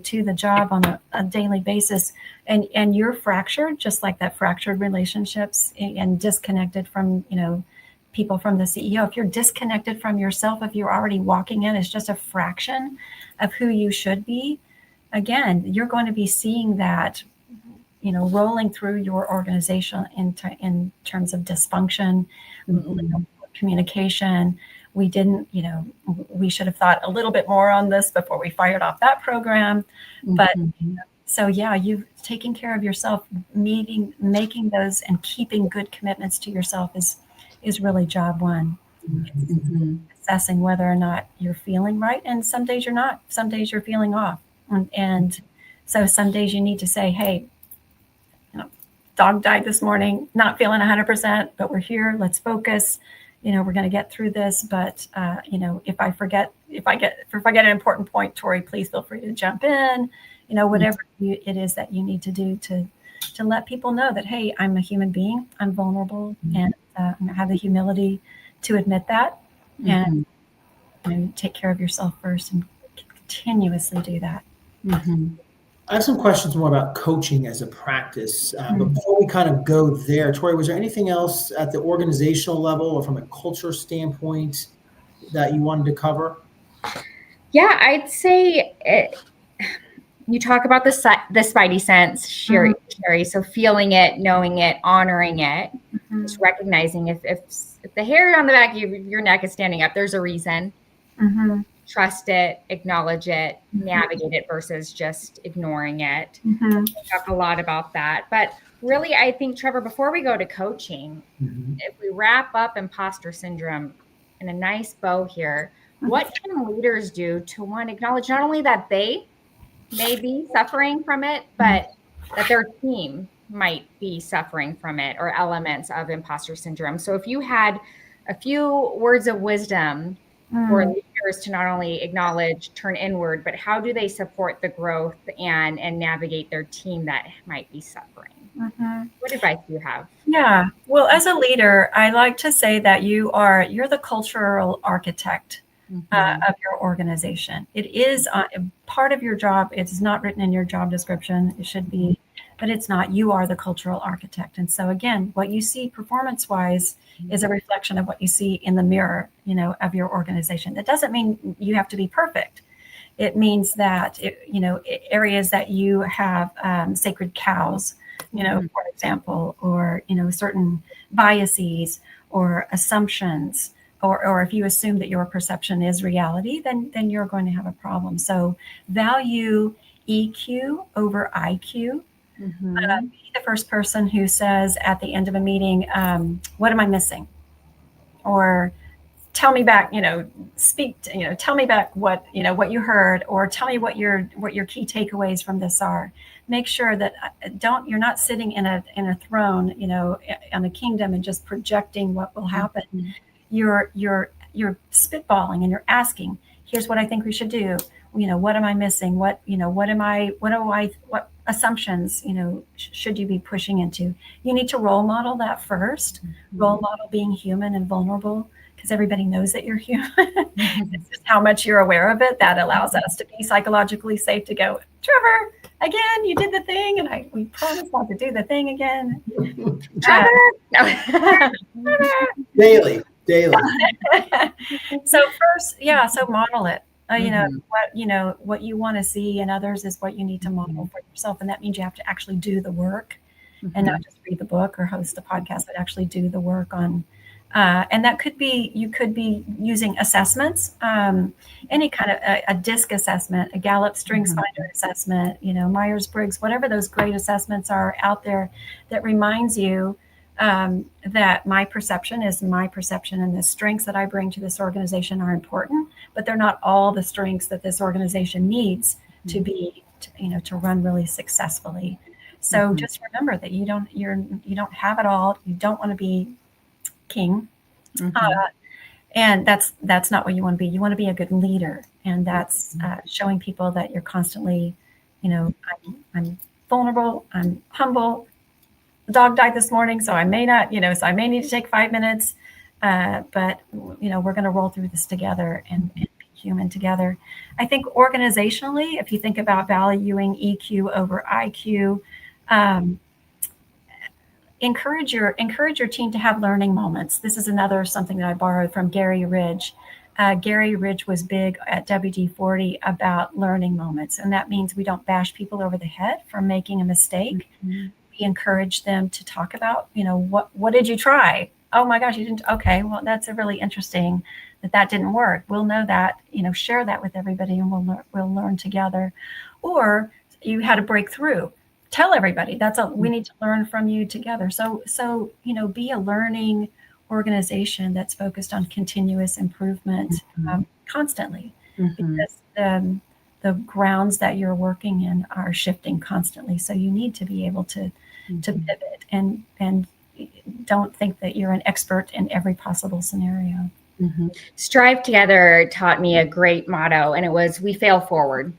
to the job on a daily basis, and you're fractured, just like that fractured relationships and disconnected from, people from the CEO, if you're disconnected from yourself, if you're already walking in as just a fraction of who you should be, again, you're going to be seeing that, rolling through your organization in terms of dysfunction, communication. We didn't, we should have thought a little bit more on this before we fired off that program. But so you taking care of yourself, making those and keeping good commitments to yourself is really job one. Assessing whether or not you're feeling right. And some days you're not. Some days you're feeling off. And so some days you need to say, hey, dog died this morning, not feeling 100%, but we're here. Let's focus. We're going to get through this. But, if I forget an important point, Tori, please feel free to jump in, whatever it is that you need to do to let people know that, hey, I'm a human being, I'm vulnerable, and I have the humility to admit that and take care of yourself first and continuously do that. I have some questions more about coaching as a practice. But before we kind of go there, Tori, was there anything else at the organizational level or from a culture standpoint that you wanted to cover? Yeah, I'd say you talk about the spidey sense, Sheri. So feeling it, knowing it, honoring it, just recognizing if the hair on the back of your neck is standing up, there's a reason. Trust it, acknowledge it, navigate it versus just ignoring it. We talk a lot about that. But really, I think, Trevor, before we go to coaching, if we wrap up imposter syndrome in a nice bow here, what can leaders do to, one, acknowledge not only that they may be suffering from it, but that their team might be suffering from it or elements of imposter syndrome? So if you had a few words of wisdom for leaders to not only acknowledge, turn inward, but how do they support the growth and navigate their team that might be suffering? What advice do you have? Yeah. Well, as a leader, I like to say that you're the cultural architect of your organization. It is part of your job. It's not written in your job description. It should be, but it's not. You are the cultural architect. And so again, what you see performance-wise is a reflection of what you see in the mirror, of your organization. That doesn't mean you have to be perfect. It means that, areas that you have sacred cows, for example, or, certain biases or assumptions, or if you assume that your perception is reality, then you're going to have a problem. So value EQ over IQ. Be the first person who says at the end of a meeting, what am I missing? Or tell me back, tell me back what you heard, or tell me what your key takeaways from this are. Make sure that you're not sitting in a throne, on a kingdom and just projecting what will happen. You're spitballing and you're asking, here's what I think we should do. What am I missing? What assumptions, should you be pushing into? You need to role model that first. Role model being human and vulnerable, because everybody knows that you're human. It's just how much you're aware of it that allows us to be psychologically safe to go, Trevor, again, you did the thing, and we promise not to do the thing again. Trevor. Daily. So first, so model it. What you want to see in others is what you need to model for yourself, and that means you have to actually do the work and not just read the book or host the podcast, but actually do the work on. And that could be, you could be using assessments, any kind of a DISC assessment, a Gallup Strengths Finder assessment, Myers-Briggs, whatever those great assessments are out there that reminds you that my perception is my perception, and the strengths that I bring to this organization are important, but they're not all the strengths that this organization needs to be, to run really successfully. So just remember that you don't have it all. You don't want to be king, and that's not what you want to be. You want to be a good leader, and that's showing people that you're constantly, I'm vulnerable, I'm humble. The dog died this morning, so I may not, so I may need to take 5 minutes, but we're going to roll through this together and be human together. I think organizationally, if you think about valuing EQ over IQ, encourage your team to have learning moments. This is something that I borrowed from Gary Ridge. Gary Ridge was big at WD-40 about learning moments, and that means we don't bash people over the head for making a mistake. We encourage them to talk about, what did you try? Oh my gosh, you didn't. Okay, well, that's a really interesting that didn't work. We'll know that, share that with everybody, and we'll learn together. Or you had a breakthrough. Tell everybody we need to learn from you together. So be a learning organization that's focused on continuous improvement constantly, because the grounds that you're working in are shifting constantly. So you need to be able to pivot and don't think that you're an expert in every possible scenario. Strive Together taught me a great motto, and it was, we fail forward.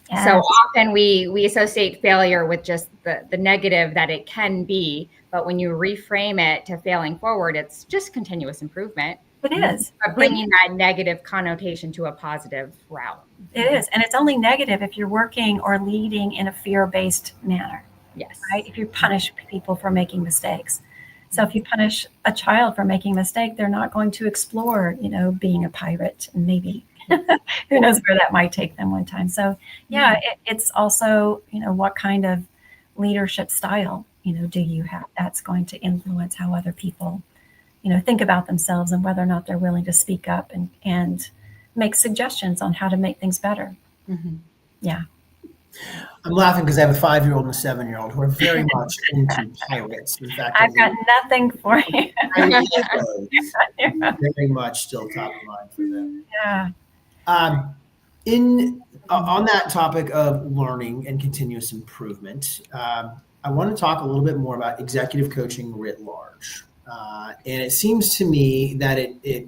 Yes. So often we associate failure with just the negative that it can be, but when you reframe it to failing forward, it's just continuous improvement. It is. But bringing that negative connotation to a positive route. It is. And it's only negative if you're working or leading in a fear-based manner. Yes. Right? If you punish people for making mistakes. So if you punish a child for making a mistake, they're not going to explore, being a pirate, and maybe who knows where that might take them one time. So yeah, it's also, what kind of leadership style, do you have? That's going to influence how other people, think about themselves and whether or not they're willing to speak up and make suggestions on how to make things better. Yeah. I'm laughing because I have a 5-year-old and a 7-year-old who are very much into pirates. In fact, I've got nothing for you. Very much still top of mind for them. Yeah. On that topic of learning and continuous improvement, I want to talk a little bit more about executive coaching writ large. And it seems to me that a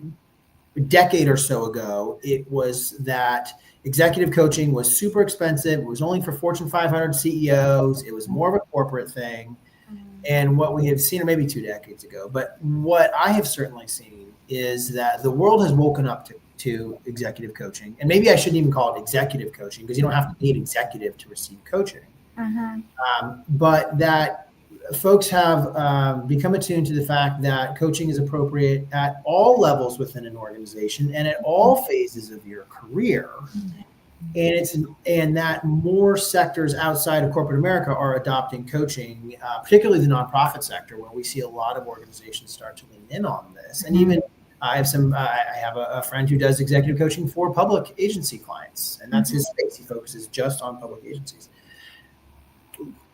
decade or so ago, it was that executive coaching was super expensive. It was only for Fortune 500 CEOs. It was more of a corporate thing. And what we have seen, or maybe 2 decades ago, but what I have certainly seen is that the world has woken up to executive coaching. And maybe I shouldn't even call it executive coaching, because you don't have to be an executive to receive coaching. But that folks have become attuned to the fact that coaching is appropriate at all levels within an organization and at all phases of your career. And that more sectors outside of corporate America are adopting coaching, particularly the nonprofit sector, where we see a lot of organizations start to lean in on this. And even I have a friend who does executive coaching for public agency clients, and that's his space. He focuses just on public agencies.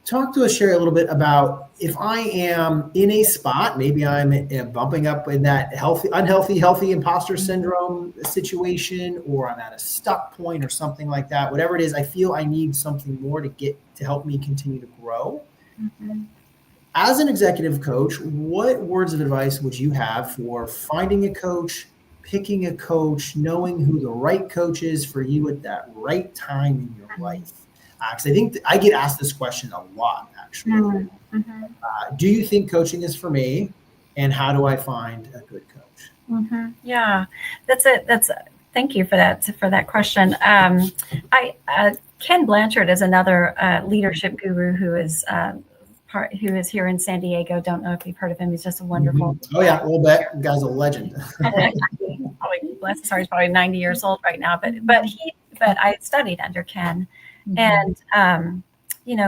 Talk to us, Sheri, a little bit about, if I am in a spot, maybe I'm bumping up in that healthy imposter syndrome situation, or I'm at a stuck point or something like that, whatever it is, I feel I need something more to help me continue to grow. As an executive coach, what words of advice would you have for finding a coach, picking a coach, knowing who the right coach is for you at that right time in your life? Because I think I get asked this question a lot, actually. Do you think coaching is for me? And how do I find a good coach? Yeah, thank you for that question. Ken Blanchard is another leadership guru who is here in San Diego. Don't know if you've heard of him. He's just a wonderful. Oh yeah, we'll bet. The guy's a legend. Probably, bless his heart, he's probably 90 years old right now. But I studied under Ken. And,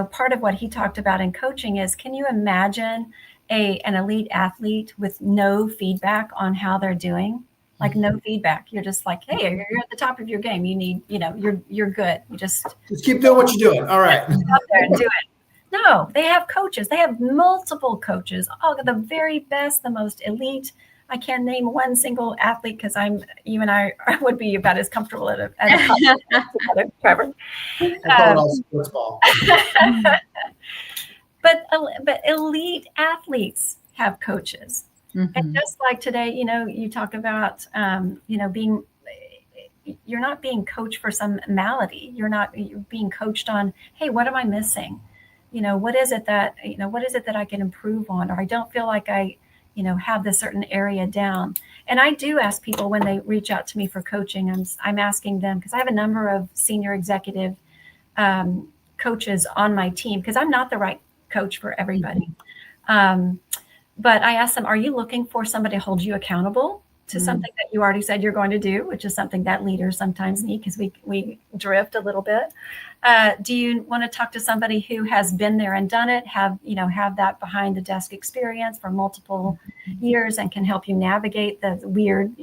part of what he talked about in coaching is, can you imagine an elite athlete with no feedback on how they're doing? Like no feedback. You're just like, hey, you're at the top of your game. You need, you're good. You just keep doing what you're doing. All right. Get out there and do it. No, they have coaches. They have multiple coaches. Oh, the very best, the most elite. I can't name one single athlete, because I would be about as comfortable at a Trevor. Sports ball. But elite athletes have coaches. And just like today, you talk about, you're not being coached for some malady. You're being coached on, hey, what am I missing? What is it that I can improve on? Or I don't feel like I have this certain area down. And I do ask people when they reach out to me for coaching, I'm asking them, because I have a number of senior executive coaches on my team, because I'm not the right coach for everybody. But I ask them, are you looking for somebody to hold you accountable to something that you already said you're going to do, which is something that leaders sometimes need, because we drift a little bit. Do you want to talk to somebody who has been there and done it, have that behind the desk experience for multiple years and can help you navigate the weird,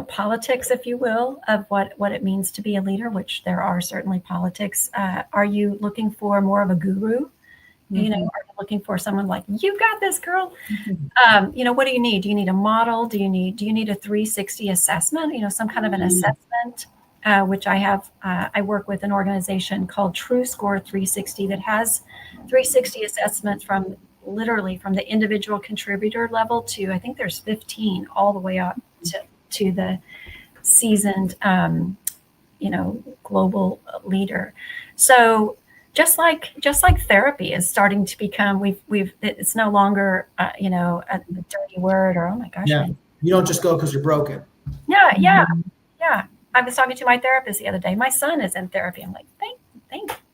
politics, if you will, of what it means to be a leader, which there are certainly politics. Are you looking for more of a guru? Are you looking for someone like, you got this, girl. What do you need? Do you need a model? Do you need a 360 assessment? Some kind of an assessment, which I have. I work with an organization called True Score 360 that has 360 assessments from literally from the individual contributor level to, I think there's 15 all the way up to the seasoned, global leader. So just like therapy is starting to become, it's no longer, a dirty word or, oh my gosh. Yeah. You don't just go because you're broken. Yeah. I was talking to my therapist the other day. My son is in therapy. I'm like, thank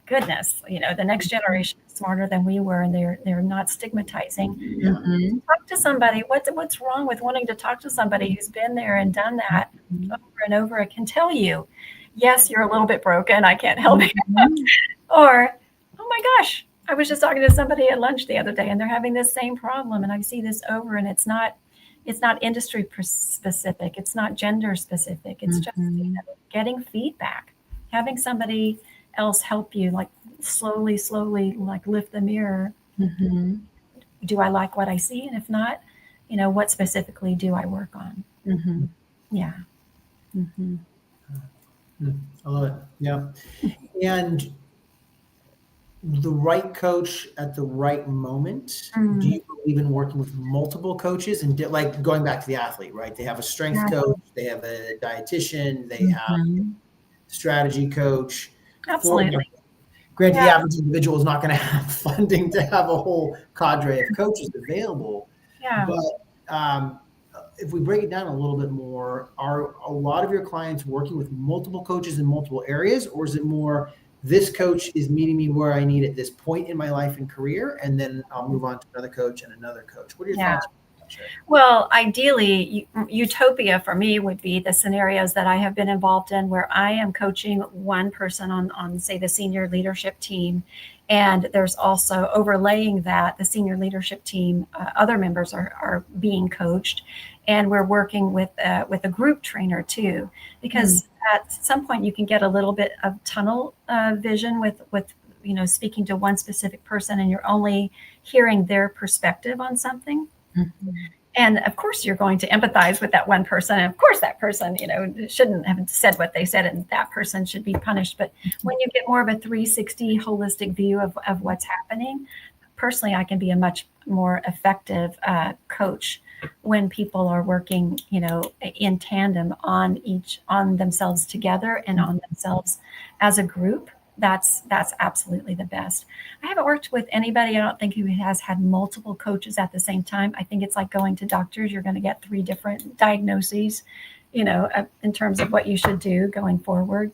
goodness, the next generation is smarter than we were, and they're not stigmatizing. Talk to somebody. What's wrong with wanting to talk to somebody who's been there and done that over and over? I can tell you, yes, you're a little bit broken. I can't help you. Or, oh my gosh, I was just talking to somebody at lunch the other day, and they're having this same problem, and I see this over, and it's not industry specific. It's not gender specific. It's just getting feedback, having somebody else help you, like slowly, like lift the mirror. Do I like what I see? And if not, what specifically do I work on? Yeah. I love it. Yeah. And the right coach at the right moment. Do you believe in working with multiple coaches? And like going back to the athlete, right? They have a strength coach, they have a dietitian, they have a strategy coach. Absolutely. Granted, the average individual is not going to have funding to have a whole cadre of coaches available. Yeah. But if we break it down a little bit more, are a lot of your clients working with multiple coaches in multiple areas, or is it more, this coach is meeting me where I need at this point in my life and career, and then I'll move on to another coach and another coach? What are your thoughts? Well, ideally, utopia for me would be the scenarios that I have been involved in where I am coaching one person on say, the senior leadership team. And there's also overlaying that the senior leadership team, other members are being coached. And we're working with a group trainer too, because at some point you can get a little bit of tunnel vision with speaking to one specific person, and you're only hearing their perspective on something. And of course, you're going to empathize with that one person. And of course, that person, shouldn't have said what they said, and that person should be punished. But when you get more of a 360 holistic view of what's happening, personally, I can be a much more effective coach when people are working, in tandem on themselves together and on themselves as a group. That's absolutely the best. I haven't worked with anybody, I don't think, who has had multiple coaches at the same time. I think it's like going to doctors. You're going to get 3 different diagnoses, in terms of what you should do going forward.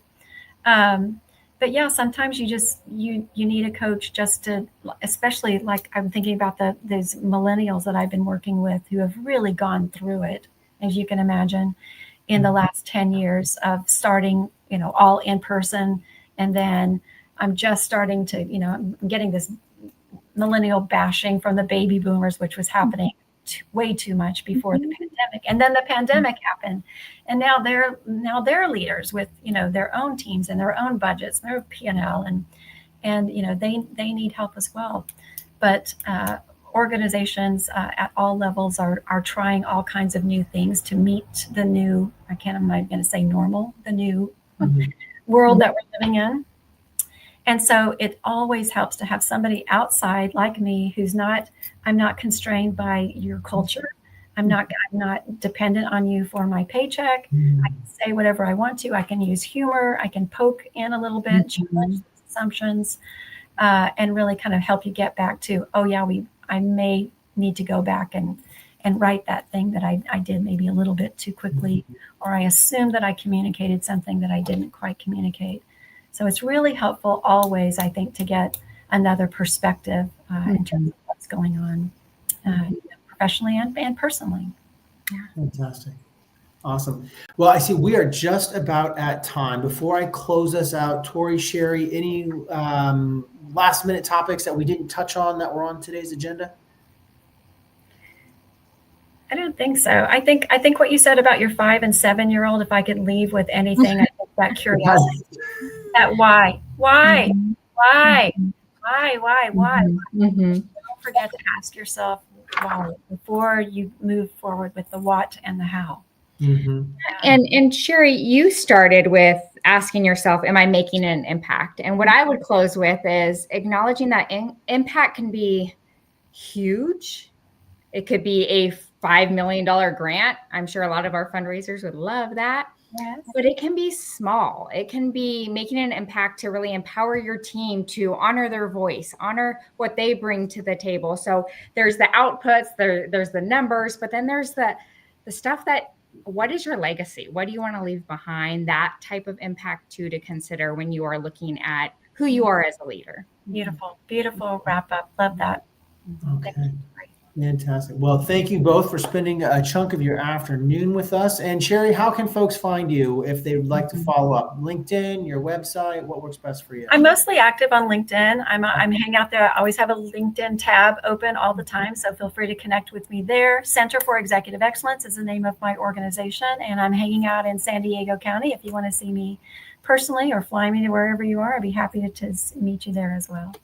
But yeah, sometimes you need a coach just to, especially like I'm thinking about those millennials that I've been working with who have really gone through it, as you can imagine, in the last 10 years of starting, all in person. And then I'm just starting to, I'm getting this millennial bashing from the baby boomers, which was happening way too much before the pandemic. And then the pandemic happened. And now they're leaders with, their own teams and their own budgets, their P&L, and they need help as well. But organizations at all levels are trying all kinds of new things to meet the new, I'm not going to say normal, the new world that we're living in. And so it always helps to have somebody outside like me I'm not constrained by your culture. I'm not dependent on you for my paycheck. I can say whatever I want to. I can use humor. I can poke in a little bit, challenge assumptions, and really kind of help you get back to, I may need to go back and write that thing that I did maybe a little bit too quickly, or I assumed that I communicated something that I didn't quite communicate. So it's really helpful always, I think, to get another perspective in terms of what's going on professionally and personally. Yeah. Fantastic. Awesome. Well, I see we are just about at time. Before I close us out, Tori, Sheri, any last minute topics that we didn't touch on that were on today's agenda? I don't think so. I think what you said about your 5 and 7-year-old, if I could leave with anything, I think that curiosity, that why? don't forget to ask yourself why before you move forward with the what and the how. Mm-hmm. And Sheri, you started with asking yourself, am I making an impact? And what I would close with is acknowledging that impact can be huge. It could be a $5 million grant. I'm sure a lot of our fundraisers would love that. Yes. But it can be small. It can be making an impact to really empower your team to honor their voice, honor what they bring to the table. So there's the outputs, there's the numbers, but then there's the stuff that, what is your legacy? What do you want to leave behind? That type of impact too to consider when you are looking at who you are as a leader. Beautiful, beautiful wrap up. Love that. Okay. Fantastic. Well, thank you both for spending a chunk of your afternoon with us. And Sheri, how can folks find you if they would like to follow up? LinkedIn, your website, what works best for you? I'm mostly active on LinkedIn. I'm hanging out there. I always have a LinkedIn tab open all the time, so feel free to connect with me there. Center for Executive Excellence is the name of my organization, and I'm hanging out in San Diego County. If you want to see me personally or fly me to wherever you are, I'd be happy to meet you there as well.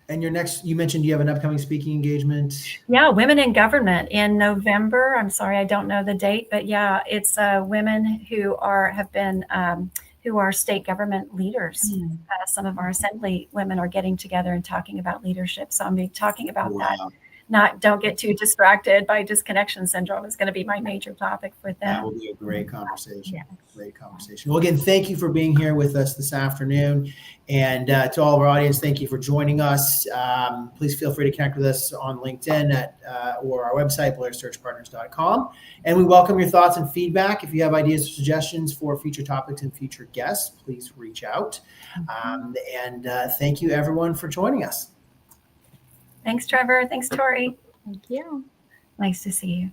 And your next, you mentioned you have an upcoming speaking engagement. Yeah, Women in Government in November. I'm sorry, I don't know the date, but yeah, it's women who are state government leaders. Some of our assembly women are getting together and talking about leadership. So I'm going to be talking about that. Don't get too distracted by disconnection syndrome. It's going to be my major topic with them. That will be a great conversation. Yes. Great conversation. Well, again, thank you for being here with us this afternoon. And to all of our audience, thank you for joining us. Please feel free to connect with us on LinkedIn or our website, blairsearchpartners.com. And we welcome your thoughts and feedback. If you have ideas or suggestions for future topics and future guests, please reach out. And thank you, everyone, for joining us. Thanks, Trevor. Thanks, Tori. Thank you. Nice to see you.